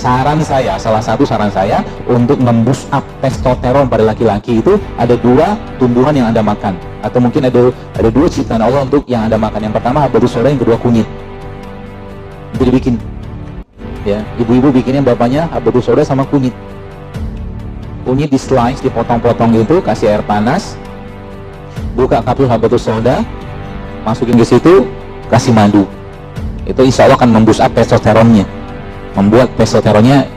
salah satu saran saya untuk memboost up testosteron pada laki-laki itu ada 2 tumbuhan yang Anda makan, atau mungkin ada 2 ciptaan Allah untuk yang Anda makan. Yang pertama habatus sauda, yang kedua kunyit. Itu dibikin, ya, ibu-ibu bikinnya bapaknya habatus sauda sama kunyit. Kunyit di slice, dipotong-potong gitu, kasih air panas, buka kapsul habatus sauda, masukin ke situ, kasih madu. Itu insya Allah akan memboost up testosteronnya, membuat testosteronnya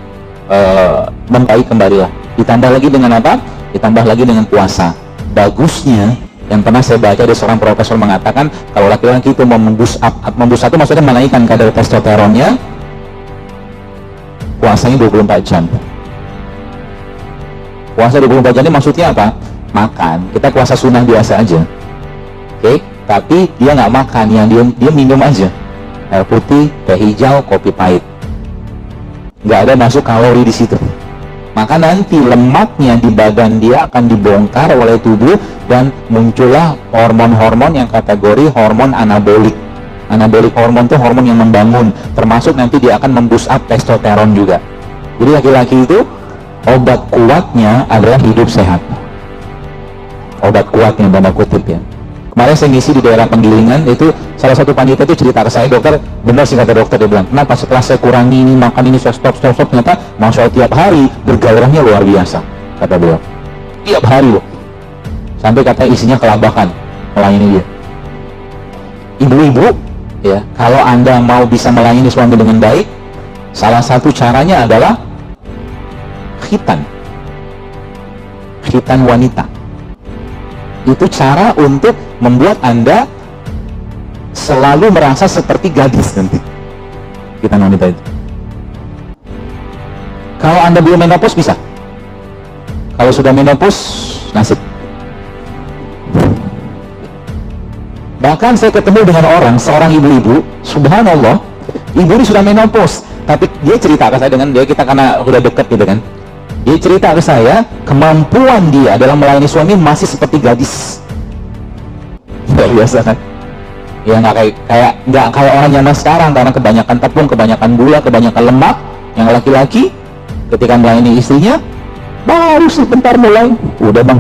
membaik kembali lah. Ditambah lagi dengan apa? Ditambah lagi dengan puasa. Bagusnya, yang pernah saya baca ada seorang profesor mengatakan kalau laki-laki itu mau memboost up itu maksudnya menaikkan kadar testosteronnya, puasanya 24 jam. Puasa 24 jam ini maksudnya apa? Makan. Kita puasa sunnah biasa aja, oke? Tapi dia nggak makan, yang dia minum aja air putih, teh hijau, kopi pahit. Nggak ada masuk kalori di situ. Maka nanti lemaknya di badan dia akan dibongkar oleh tubuh dan muncullah hormon-hormon yang kategori hormon anabolik. Anabolik hormon itu hormon yang membangun, termasuk nanti dia akan memboost up testosteron juga. Jadi laki-laki itu obat kuatnya adalah hidup sehat. Obat kuatnya tanda kutip ya. Kemarin saya ngisi di daerah Penggilingan, itu salah satu panitia itu cerita ke saya, dokter, benar sih kata dokter, dia bilang, kenapa setelah saya kurangi ini, makan ini, saya stop, ternyata Masya Allah tiap hari bergairahnya luar biasa, kata beliau. Tiap hari loh. Sampai katanya isinya kelabakan melayani dia. Ibu-ibu, ya, kalau Anda mau bisa melayani suami dengan baik, salah satu caranya adalah khitan wanita. Itu cara untuk membuat Anda selalu merasa seperti gadis nanti. Khitan wanita itu. Kalau Anda belum menopause bisa. Kalau sudah menopause, nasib. Bahkan saya ketemu dengan seorang ibu-ibu, subhanallah, ibu ini sudah menopause, tapi dia cerita ke saya kita karena udah deket gitu kan. Dia cerita ke saya, kemampuan dia dalam melayani suami masih seperti gadis. Luar biasa kan? Ya nggak kayak orang zaman sekarang, karena kebanyakan tepung, kebanyakan gula, kebanyakan lemak. Yang laki-laki ketika melayani istrinya, baru sebentar mulai, udah bang.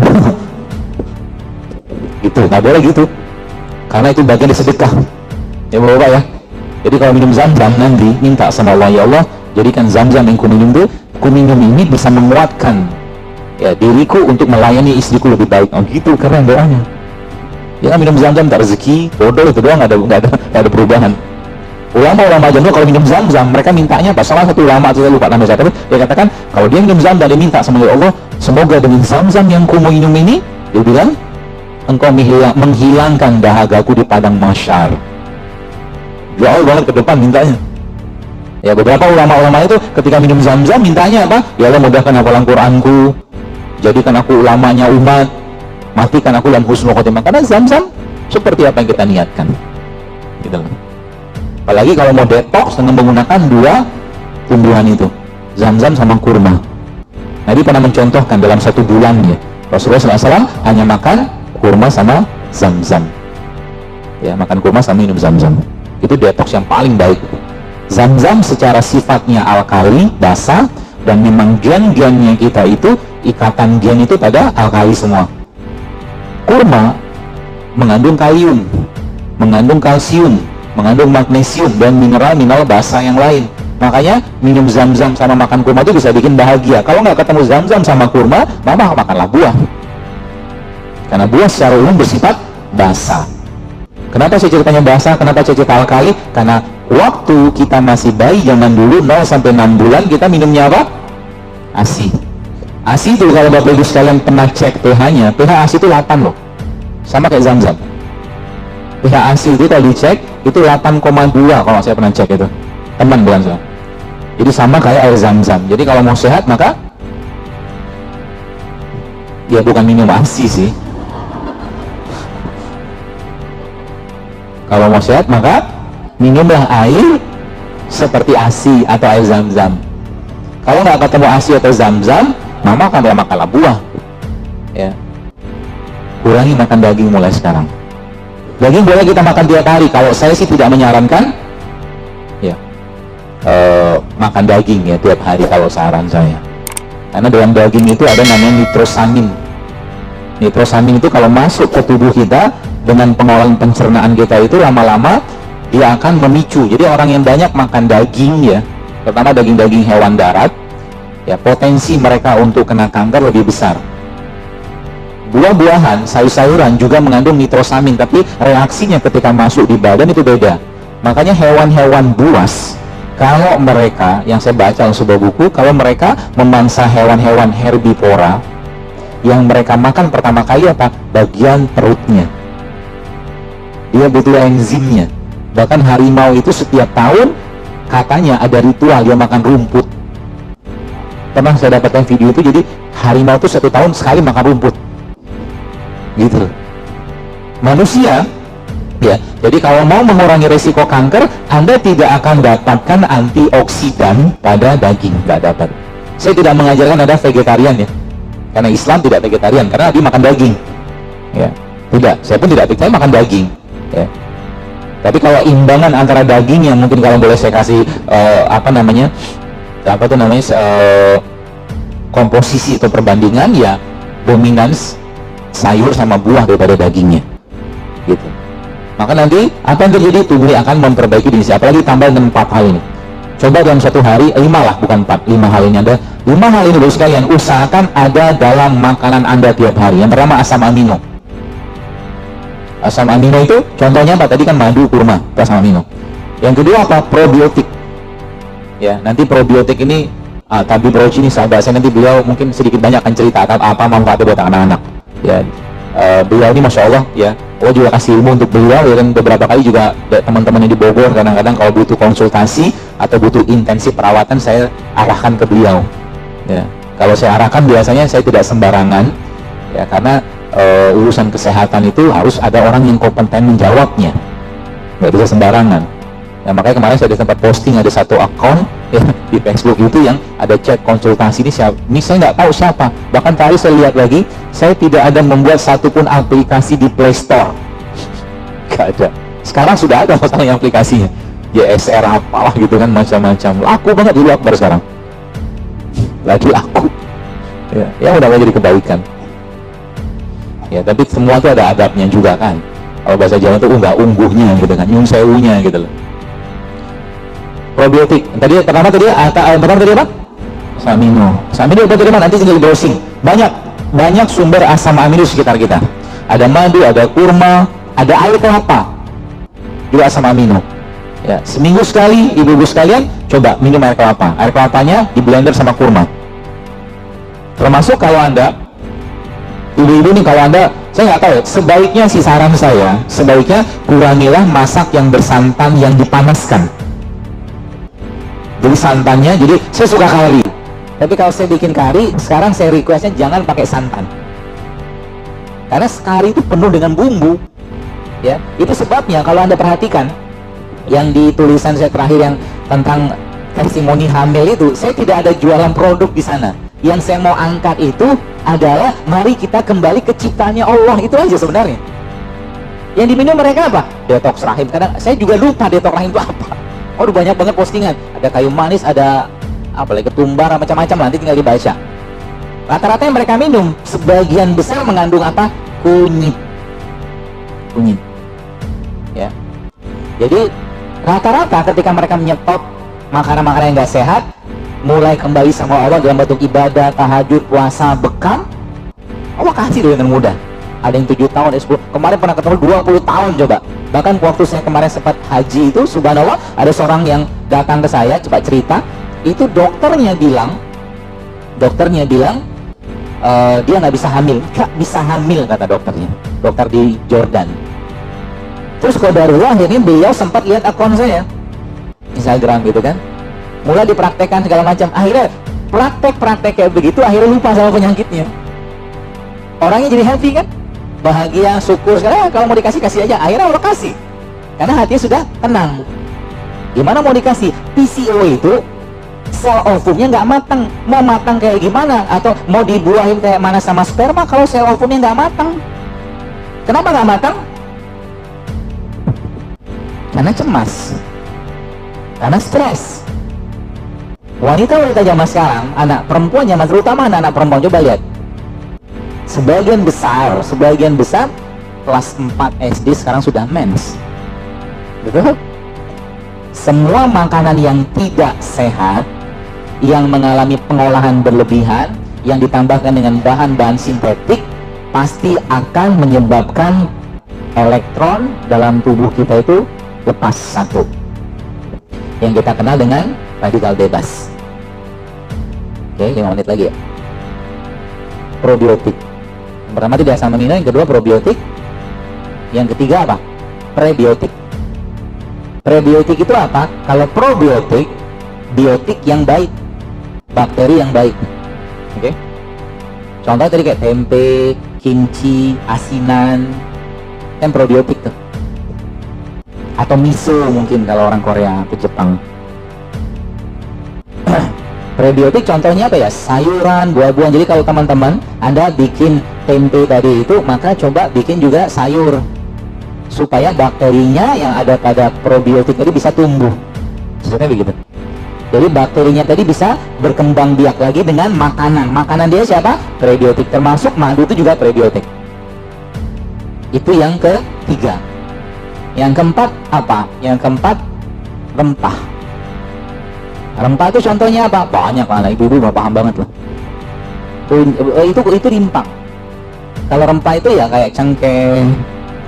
Gitu, nggak boleh gitu. Karena itu bagian dari sedekah. Ya Bapak ya. Jadi kalau minum zam-zam nanti minta sama Allah, ya Allah, jadikan zam-zam yang kuminum ini bisa menguatkan ya diriku untuk melayani istriku lebih baik. Oh gitu, keren doanya. Ya minum zam-zam tak rezeki, bodoh itu doang, nggak ada perubahan. Ulama-ulama jadul kalau minum zam-zam mereka mintanya apa? Salah satu ulama, saya lupa nama saya, tapi dia katakan kalau dia minum zam-zam dia minta sama Allah, semoga dengan zam-zam yang ku minum ini, dia bilang, engkau menghilangkan dahagaku di padang mahsyar. Jauh banget ke depan mintanya. Ya beberapa ulama-ulama itu ketika minum zam-zam mintanya apa? Ya Allah, mudahkan hafalan Quranku, jadikan aku ulamanya umat, matikan aku dalam husnul khotimah. Karena zam-zam seperti apa yang kita niatkan gitu loh. Apalagi kalau mau detox dengan menggunakan 2 tumbuhan itu, zam-zam sama kurma. Nabi pernah mencontohkan dalam 1 bulan ya, Rasulullah SAW hanya makan kurma sama zam-zam. Ya, makan kurma sama minum zam-zam. Itu detox yang paling baik. Zam-zam secara sifatnya alkali, basah, dan memang gen-gennya kita itu, ikatan gen itu pada alkali semua. Kurma mengandung kalium, mengandung kalsium, mengandung magnesium, dan mineral-mineral basah yang lain. Makanya minum zam-zam sama makan kurma itu bisa bikin bahagia. Kalau nggak ketemu zam-zam sama kurma, mama makanlah buah. Karena buah secara umum bersifat basah. Kenapa saya ceritanya basah? Kenapa saya cerita alkali? Karena waktu kita masih bayi zaman dulu 0 sampai 6 bulan kita minumnya apa? ASI. ASI itu kalau Bapak Ibu sekalian pernah cek pH-nya, pH ASI itu 8 loh. Sama kayak zam-zam. pH ASI itu kalau dicek itu 8,2 kalau saya pernah cek itu. Teman bukan saya. Jadi sama kayak air zam-zam. Jadi kalau mau sehat maka ya bukan minum ASI sih. Kalau mau sehat maka minumlah air seperti ASI atau air zam-zam. Kalau nggak ketemu ASI atau zam-zam, mama akan makanlah buah. Ya. Kurangi makan daging mulai sekarang. Daging boleh kita makan tiap hari. Kalau saya sih tidak menyarankan. Ya. makan daging ya tiap hari kalau saran saya. Karena dalam daging itu ada namanya nitrosamin. Nitrosamin itu kalau masuk ke tubuh kita dengan pengolahan pencernaan kita itu lama-lama dia akan memicu. Jadi orang yang banyak makan daging ya, terutama daging-daging hewan darat, ya potensi mereka untuk kena kanker lebih besar. Buah-buahan, sayur-sayuran juga mengandung nitrosamin, tapi reaksinya ketika masuk di badan itu beda. Makanya hewan-hewan buas, kalau mereka, yang saya baca dalam sebuah buku, kalau mereka memangsa hewan-hewan herbivora, yang mereka makan pertama kali apa? Bagian perutnya. Dia butuh enzimnya. Bahkan harimau itu setiap tahun katanya ada ritual dia makan rumput. Pernah saya dapatkan video itu, jadi harimau itu 1 tahun sekali makan rumput. Gitu. Manusia ya, jadi kalau mau mengurangi resiko kanker, Anda tidak akan dapatkan antioksidan pada daging, nggak dapat. Saya tidak mengajarkan Anda vegetarian ya, karena Islam tidak vegetarian, karena Nabi makan daging ya. Tidak, saya pun tidak makan daging ya. Tapi kalau imbangan antara daging yang mungkin kalau boleh saya kasih komposisi atau perbandingan ya, dominans sayur sama buah daripada dagingnya gitu. Maka nanti apa yang terjadi? Tubuh akan memperbaiki diri, apalagi tambah dengan 4 hal ini. Coba dalam 1 hari, 5 lah, bukan 4, 5 hal ini ada. 5 hal ini dulu sekalian, usahakan ada dalam makanan Anda tiap hari. Yang pertama, asam amino. Asam amino itu contohnya apa? Tadi kan madu, kurma, asam amino. Yang kedua apa? Probiotik. Ya, nanti probiotik ini Tabib Roji ini sahabat saya, nanti beliau mungkin sedikit banyak akan cerita apa manfaatnya buat anak-anak. Ya, beliau ini masya Allah ya, Allah juga kasih ilmu untuk beliau ya, dan beberapa kali juga teman-teman yang di Bogor kadang-kadang kalau butuh konsultasi atau butuh intensif perawatan saya arahkan ke beliau ya. Kalau saya arahkan biasanya saya tidak sembarangan ya, karena urusan kesehatan itu harus ada orang yang kompeten menjawabnya, nggak bisa sembarangan ya. Makanya kemarin saya sempat posting ada 1 akun ya, di Facebook itu yang ada chat konsultasi ini siapa, ini saya nggak tahu siapa. Bahkan tadi saya lihat lagi, saya tidak ada membuat satupun aplikasi di Play Store. Gak ada. Sekarang sudah ada masalahnya aplikasinya, JSR apalah gitu kan, macam-macam. Laku banget dulu, akbar sekarang lagi laku ya udah jadi kebaikan ya. Tapi semua itu ada adabnya juga kan. Kalau bahasa Jawa itu nggak ungguhnya gitu kan, nyun sewunya gitu loh. Probiotik. Pertama tadi apa? Asam amino. Asam amino dari mana? Nanti tinggal browsing. Banyak sumber asam amino di sekitar kita. Ada madu, ada kurma, ada air kelapa. Juga asam amino. Ya, seminggu sekali ibu-ibu sekalian coba minum air kelapa. Air kelapanya di blender sama kurma. Termasuk kalau Anda ibu-ibu nih, kalau Anda, saya nggak tahu, sebaiknya sih saran saya, sebaiknya kurangilah masak yang bersantan yang dipanaskan. Jadi santannya, jadi saya suka kari, tapi kalau saya bikin kari sekarang saya requestnya jangan pakai santan, karena kari itu penuh dengan bumbu ya. Itu sebabnya kalau Anda perhatikan yang di tulisan saya terakhir yang tentang testimoni hamil itu, saya tidak ada jualan produk di sana. Yang saya mau angkat itu adalah mari kita kembali ke ciptaannya Allah, itu aja sebenarnya. Yang diminum mereka apa? Detox rahim. Kadang saya juga lupa detox rahim itu apa. Oh, banyak banget postingan, ada kayu manis, ada apalagi ketumbar, macam-macam, nanti tinggal dibaca. Rata-rata yang mereka minum sebagian besar mengandung apa? Kunyit ya. Jadi rata-rata ketika mereka menyetop makanan-makanan yang nggak sehat, mulai kembali sama Allah dalam bentuk ibadah, tahajud, puasa, bekam, Allah kasih dengan mudah. Ada yang 7 tahun, 10, kemarin pernah ketemu 20 tahun coba. Bahkan waktu saya kemarin sempat haji itu, subhanallah, ada seorang yang datang ke saya, coba cerita, itu dokternya bilang dia nggak bisa hamil. Nggak bisa hamil kata dokternya, dokter di Jordan. Terus qadarullah akhirnya beliau sempat lihat akun saya Instagram gitu kan, mulai dipraktekkan segala macam, akhirnya praktek kayak begitu, akhirnya lupa sama penyakitnya. Orangnya jadi happy kan, bahagia, syukur, sekarang kalau mau dikasih kasih aja, akhirnya Allah kasih karena hatinya sudah tenang. Gimana mau dikasih? PCO itu sel ovumnya nggak matang. Mau matang kayak gimana, atau mau dibuahin kayak mana sama sperma kalau sel ovumnya nggak matang? Kenapa nggak matang? Karena cemas, karena stres, Wanita-wanita zaman sekarang, anak perempuan zaman, terutama anak-anak perempuan, coba lihat. Sebagian besar kelas 4 SD sekarang sudah mens. Betul? Semua makanan yang tidak sehat, yang mengalami pengolahan berlebihan, yang ditambahkan dengan bahan-bahan sintetik, pasti akan menyebabkan elektron dalam tubuh kita itu lepas satu, yang kita kenal dengan radikal bebas. Oke, 5 menit lagi ya. Probiotik. Yang pertama tidak asam amino, yang kedua probiotik, yang ketiga apa? Prebiotik. Prebiotik itu apa? Kalau probiotik, biotik yang baik, bakteri yang baik. Oke. Contoh tadi kayak tempe, kimchi, asinan, kan probiotik tuh. Atau miso mungkin kalau orang Korea atau Jepang. Prebiotik contohnya apa ya? Sayuran, buah-buahan. Jadi kalau teman-teman Anda bikin tempe tadi itu, maka coba bikin juga sayur, supaya bakterinya yang ada pada probiotik tadi bisa tumbuh. Sebenarnya begitu. Jadi bakterinya tadi bisa berkembang biak lagi dengan makanan. Makanan dia siapa? Prebiotik. Termasuk madu itu juga prebiotik. Itu yang ketiga. Yang keempat apa? Yang keempat, rempah. Rempah itu contohnya apa? Banyak lah, ibu-ibu udah paham banget loh. Itu rimpang. Kalau rempah itu ya kayak cengkeh,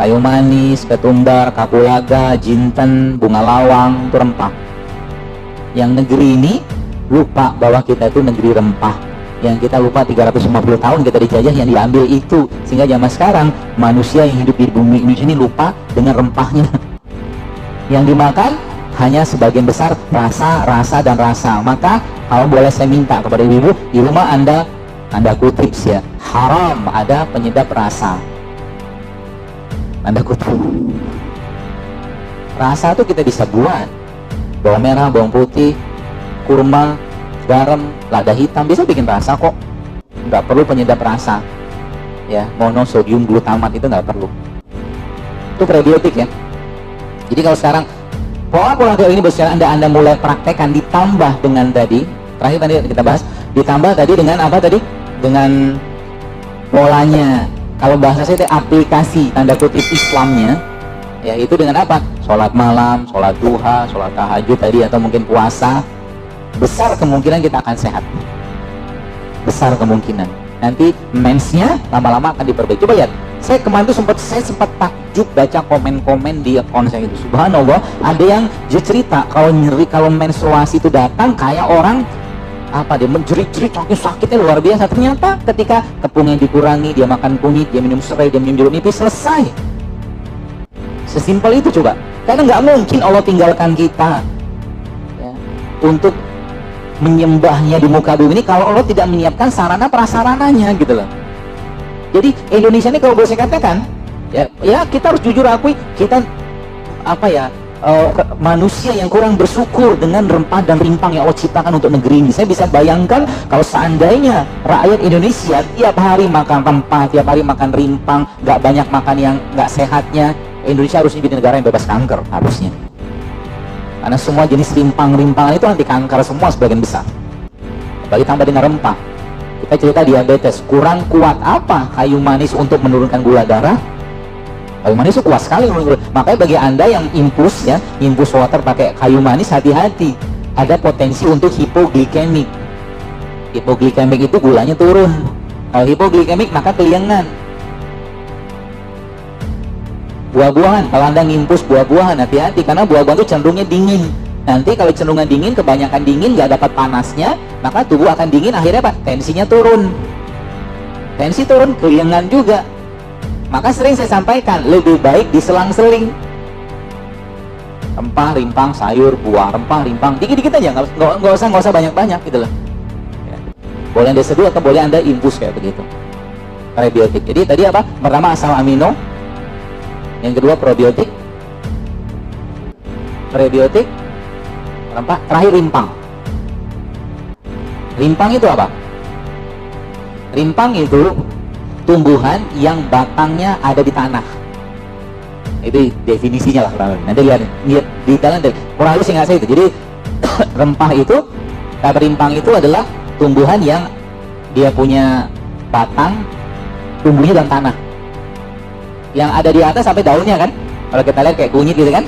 kayu manis, ketumbar, kapulaga, jinten, bunga lawang, itu rempah. Yang negeri ini lupa bahwa kita itu negeri rempah. Yang kita lupa 350 tahun kita dijajah, yang diambil itu. Sehingga zaman sekarang manusia yang hidup di bumi Indonesia ini lupa dengan rempahnya. Yang dimakan hanya sebagian besar rasa. Maka kalau boleh saya minta kepada ibu-ibu di rumah Anda kutip ya, haram ada penyedap rasa. Anda kutip. Rasa itu kita bisa buat bawang merah, bawang putih, kurma, garam, lada hitam, bisa bikin rasa kok. Nggak perlu penyedap rasa ya, monosodium glutamat itu nggak perlu. Itu prebiotik ya. Jadi kalau sekarang pola teori ini bersejarah, Anda mulai praktekkan, ditambah dengan tadi terakhir tadi kita bahas, ditambah tadi dengan apa tadi? Dengan polanya. Kalau bahasa saya itu aplikasi tanda kutip Islamnya, ya itu dengan apa? Sholat malam, sholat duha, sholat tahajud tadi, atau mungkin puasa. Besar kemungkinan kita akan sehat. Besar kemungkinan. Nanti mensnya lama-lama akan diperbaiki. Coba lihat. Saya kemarin tuh saya sempat takjub baca komen-komen di akun saya itu. Subhanallah, ada yang dia cerita kalau nyeri, kalau menstruasi itu datang kayak orang apa, dia menjerit-jerit sakitnya luar biasa. Ternyata ketika tepungnya dikurangi, dia makan kunyit, dia minum serai, dia minum jeruk nipis, selesai. Sesimpel itu coba. Karena nggak mungkin Allah tinggalkan kita ya, untuk menyembahnya di muka bumi ini kalau Allah tidak menyiapkan sarana prasarananya gitu loh. Jadi Indonesia ini kalau boleh saya katakan ya kita harus jujur akui, kita apa ya, manusia yang kurang bersyukur dengan rempah dan rimpang yang Allah ciptakan untuk negeri ini. Saya bisa bayangkan kalau seandainya rakyat Indonesia tiap hari makan rempah, tiap hari makan rimpang, nggak banyak makan yang nggak sehatnya, Indonesia harusnya jadi negara yang bebas kanker harusnya. Karena semua jenis rimpang-rimpangan itu anti kanker semua sebagian besar. Bagi tambah dengan rempah. Kita cerita diabetes, kurang kuat apa kayu manis untuk menurunkan gula darah? Kayu manis itu kuat sekali. Makanya bagi Anda yang infus ya, infus water pakai kayu manis, hati-hati. Ada potensi untuk hipoglikemik. Hipoglikemik itu gulanya turun. Kalau hipoglikemik maka keliengan. Buah-buahan, kalau Anda ngimpus buah-buahan, hati-hati karena buah-buahan itu cenderungnya dingin. Nanti kalau cenderungan dingin, kebanyakan dingin, nggak dapat panasnya, maka tubuh akan dingin, akhirnya apa? Tensinya turun. Tensi turun, keliengan juga. Maka sering saya sampaikan, lebih baik diselang-seling. Rempah, rimpang, sayur, buah, rempah, rimpang, dikit-dikit aja, nggak usah banyak-banyak gitu loh. Ya. Boleh Anda seduh atau boleh Anda infus kayak begitu. Prebiotik. Jadi tadi apa? Pertama asam amino, yang kedua probiotik, prebiotik, rempah, terakhir rimpang. Rimpang itu apa? Rimpang itu tumbuhan yang batangnya ada di tanah. Itu definisinya lah. Nanti lihat di dalam kurang halus nggak saya itu. Jadi rempah itu Nah, rimpang itu adalah tumbuhan yang dia punya batang, tumbuhnya dalam tanah. Yang ada di atas sampai daunnya kan. Kalau kita lihat kayak kunyit gitu kan.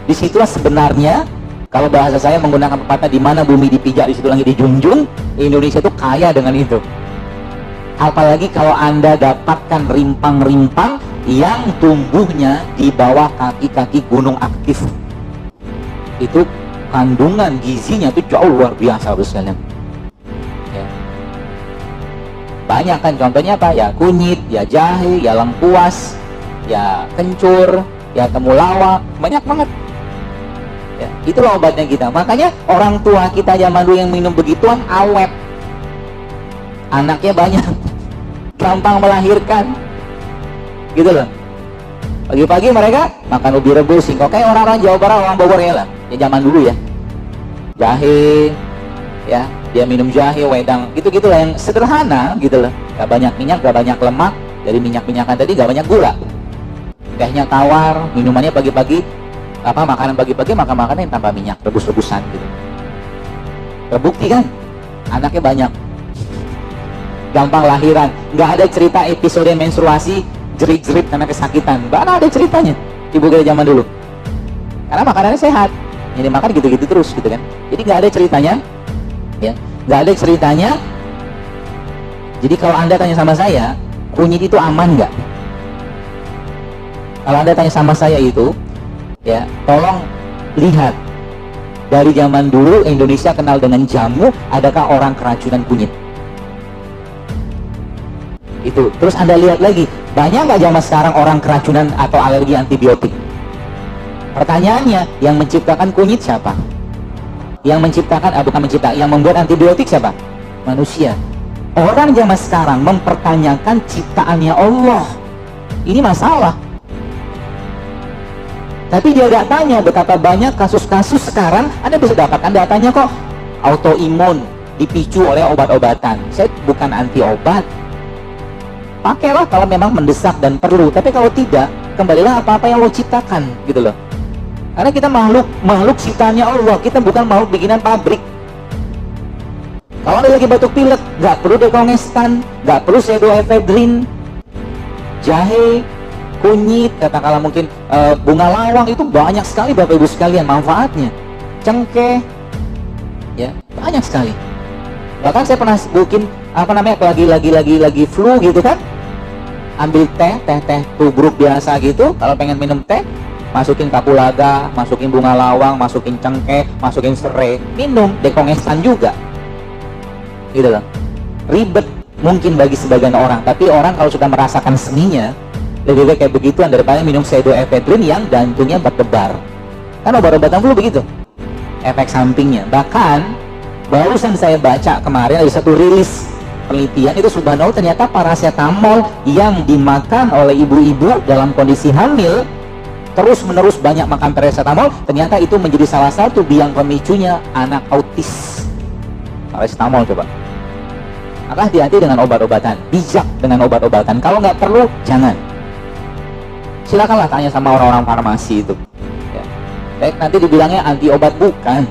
Disitulah sebenarnya, kalau bahasa saya menggunakan pepatah, di mana bumi dipijak di situ langit dijunjung. Indonesia itu kaya dengan itu. Apalagi kalau Anda dapatkan rimpang-rimpang yang tumbuhnya di bawah kaki-kaki gunung aktif. Itu kandungan gizinya itu jauh luar biasa, sekalian. Ya. Banyak kan, contohnya apa? Ya kunyit, ya jahe, ya lengkuas, ya kencur, ya temulawak, banyak banget. Ya, itulah obatnya kita. Makanya orang tua kita zaman dulu yang minum begituan awet, anaknya banyak, gampang melahirkan, gitu loh. Pagi-pagi mereka makan ubi rebus, singkong, kayak orang-orang Jawa Barat, orang Bogor ya lah, ya zaman dulu ya. Jahe, ya dia minum jahe, wedang, gitu-gitulah yang sederhana, gitu loh. Gak banyak minyak, gak banyak lemak, dari minyak-minyakan tadi gak banyak gula. Tehnya tawar, minumannya pagi-pagi, makanan pagi-pagi, makan makanan yang tanpa minyak, rebus-rebusan gitu. Terbukti kan, anaknya banyak, gampang lahiran. Nggak ada cerita episode menstruasi jerit-jerit karena kesakitan, mana ada ceritanya ibu kita zaman dulu, karena makanannya sehat, jadi makan gitu-gitu terus gitu kan. Jadi nggak ada ceritanya, ya nggak ada ceritanya. Jadi kalau Anda tanya sama saya, kunyit itu aman nggak? Kalau Anda tanya sama saya itu, ya tolong lihat, dari zaman dulu Indonesia kenal dengan jamu, adakah orang keracunan kunyit? Itu. Terus Anda lihat lagi, banyak nggak zaman sekarang orang keracunan atau alergi antibiotik? Pertanyaannya, yang menciptakan kunyit siapa? Yang menciptakan, bukan menciptakan, yang membuat antibiotik siapa? Manusia. Orang zaman sekarang mempertanyakan ciptaannya Allah. Ini masalah. Tapi dia nggak tanya betapa banyak kasus-kasus sekarang. Anda bisa dapatkan datanya kok, autoimun dipicu oleh obat-obatan. Saya bukan anti obat, pakailah kalau memang mendesak dan perlu. Tapi kalau tidak, kembalilah apa-apa yang Allah ciptakan, gitu loh. Karena kita makhluk ciptaannya Allah, kita bukan makhluk bikinan pabrik. Kalau Anda lagi batuk pilek, nggak perlu dekongestan, nggak perlu pseudoephedrine, jahe, kunyit, katakanlah mungkin bunga lawang, itu banyak sekali Bapak Ibu sekalian manfaatnya. Cengkeh, ya banyak sekali. Bahkan saya pernah bikin lagi flu gitu kan, ambil teh tubruk biasa gitu. Kalau pengen minum teh, masukin kapulaga, masukin bunga lawang, masukin cengkeh, masukin serai, minum, dekongestan juga, gitu loh. Ribet mungkin bagi sebagian orang, tapi orang kalau sudah merasakan seninya, lebih baik kayak begituan daripada minum pseudoephedrine yang jantungnya berdebar. Kan obat-obatan flu begitu, efek sampingnya. Bahkan barusan saya baca kemarin ada satu rilis penelitian, itu subhanallah, ternyata paracetamol yang dimakan oleh ibu-ibu dalam kondisi hamil, terus menerus banyak makan paracetamol, ternyata itu menjadi salah satu biang pemicunya anak autis. Paracetamol coba. Maka hati-hati dengan obat-obatan, bijak dengan obat-obatan. Kalau nggak perlu, jangan. Silakanlah tanya sama orang-orang farmasi itu, ya. Baik, nanti dibilangnya anti obat, bukan.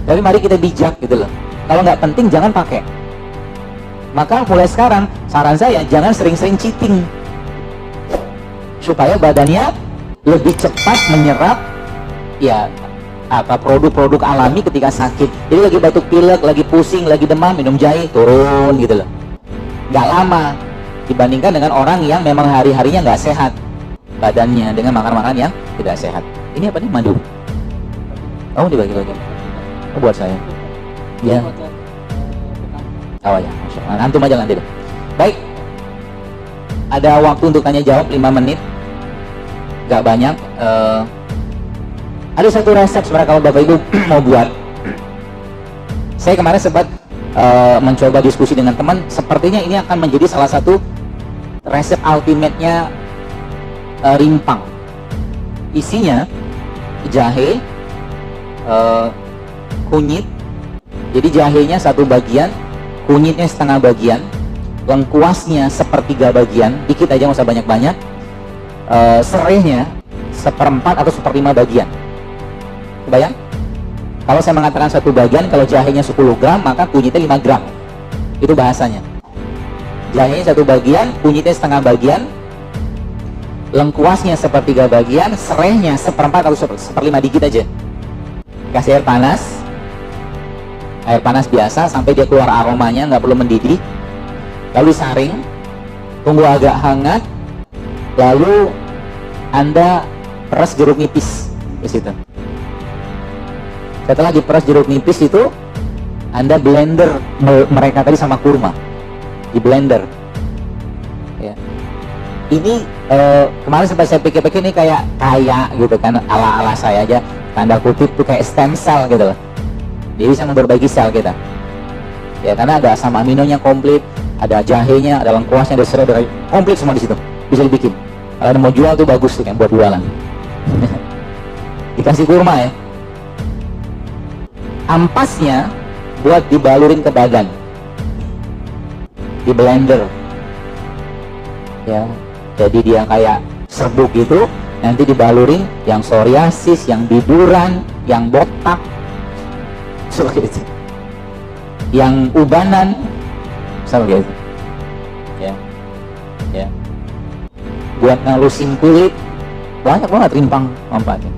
Tapi mari kita bijak gitu loh. Kalau nggak penting jangan pakai. Maka mulai sekarang saran saya, jangan sering-sering cheating, supaya badannya lebih cepat menyerap ya produk-produk alami ketika sakit. Jadi lagi batuk pilek, lagi pusing, lagi demam, minum jahe, turun gitu loh. Nggak lama dibandingkan dengan orang yang memang hari-harinya nggak sehat badannya dengan makan-makan yang tidak sehat. Ini apa nih, madu? Oh, dibagi-bagi. Oh, buat saya. Ya. Oh ya, Masya Allah. Antum aja nanti deh. Baik. Ada waktu untuk tanya jawab 5 menit. Gak banyak. Ada satu resep sebenarnya kalau Bapak Ibu mau buat. Saya kemarin sempat mencoba diskusi dengan teman. Sepertinya ini akan menjadi salah satu resep ultimate-nya rimpang. Isinya jahe, kunyit. Jadi jahenya 1 bagian, kunyitnya setengah bagian, lengkuasnya 1/3 bagian, dikit aja, nggak usah banyak-banyak. Serainya 1/4 atau 1/5 bagian. Kebayang? Kalau saya mengatakan satu bagian, kalau jahenya 10 gram, maka kunyitnya 5 gram. Itu bahasanya. Jahenya satu bagian, kunyitnya setengah bagian, lengkuasnya sepertiga bagian, serehnya seperempat atau seperlima dikit aja. Kasih air panas biasa sampai dia keluar aromanya, nggak perlu mendidih. Lalu saring, tunggu agak hangat, lalu Anda peras jeruk nipis di situ. Setelah diperas jeruk nipis itu, Anda blender mereka tadi sama kurma, di blender. Ya. Ini kemarin sempat saya pikir-pikir ini kayak gitu kan, ala-ala saya aja, tanda kutip tuh kayak stem cell gitu loh. Dia bisa memperbaiki sel kita. Ya, karena ada asam aminonya komplit, ada jahenya, ada lengkuasnya, ada serai, ada komplit semua di situ. Bisa dibikin. Kalau mau jual tuh bagus tuh yang buat jualan. Dikasih kurma ya. Ampasnya buat dibalurin ke badan, di blender ya, jadi dia kayak serbuk gitu, nanti dibalurin yang psoriasis, yang biduran, yang botak, seperti itu, yang ubanan, seperti itu ya, buat ngalusin kulit, banyak banget rimpang manfaatnya.